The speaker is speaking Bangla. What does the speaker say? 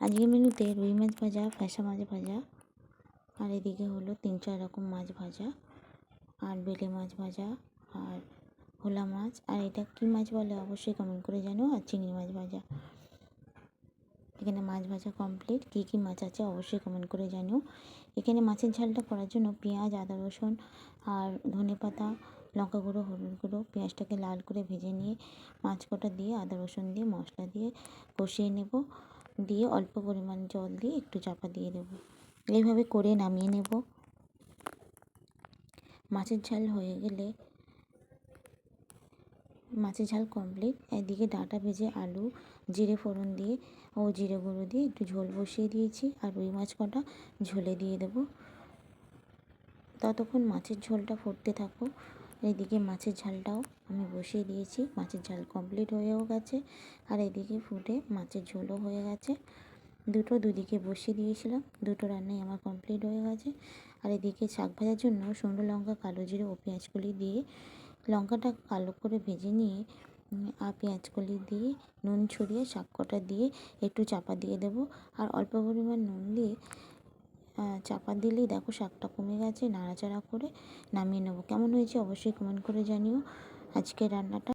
আজকে মেনুতে রুই মাছ ভাজা, ফ্যাসা মাছ ভাজা, আর এদিকে হলো 3-4 রকম মাছ ভাজা, আর বেলে মাছ ভাজা, আর ভোলা মাছ, আর এটা কী মাছ বলে অবশ্যই কমেন্ট করে জানিও, আর চিংড়ি মাছ ভাজা। এখানে মাছ ভাজা কমপ্লিট। কী কী মাছ আছে অবশ্যই কমেন্ট করে জানিও। এখানে মাছের ঝালটা করার জন্য পেঁয়াজ, আদা, রসুন আর ধনেপাতা, লঙ্কা গুঁড়ো, হলুদ গুঁড়ো, পেঁয়াজটাকে লাল করে ভেজে নিয়ে মাছ কটা দিয়ে আদা রসুন দিয়ে মশলা দিয়ে কষিয়ে নেব, দিয়ে অল্প পরিমাণ জল দিয়ে একটু চাপা দিয়ে দেবো। এইভাবে করে নামিয়ে নেব। মাছের ঝাল হয়ে গেলে মাছের ঝাল কমপ্লিট। এদিকে ডাঁটা ভেজে আলু জিরে ফোড়ন দিয়ে ও জিরে গুঁড়ো দিয়ে একটু ঝোল বসিয়ে দিয়েছি, আর রুই মাছ কটা ঝোলে দিয়ে দেবো। ততক্ষণ মাছের ঝোলটা ফুটতে থাকুক। এদিকে মাছের ঝালটাও আমি বসিয়ে দিয়েছি। মাছের ঝাল কমপ্লিট হয়েও গেছে, আর এদিকে ফুটে মাছের ঝোলও হয়ে গেছে। দুদিকে বসিয়ে দিয়েছিলাম, দুটো রান্নাই আমার কমপ্লিট হয়ে গেছে। আর এদিকে শাক ভাজার জন্য শুকনো লঙ্কা, কালো জিরে ও পেঁয়াজকলি দিয়ে লঙ্কাটা কালো করে ভেজে নিয়ে আর পেঁয়াজকলি দিয়ে নুন ছড়িয়ে শাক কটা দিয়ে একটু চাপা দিয়ে দেবো, আর অল্প পরিমাণ নুন দিয়ে চাপা দিলেই দেখো শাকটা কমে গেছে। নাড়াচাড়া করে নামিয়ে নেবো। কেমন হয়েছে অবশ্যই কমেন্ট করে জানিও আজকের রান্নাটা।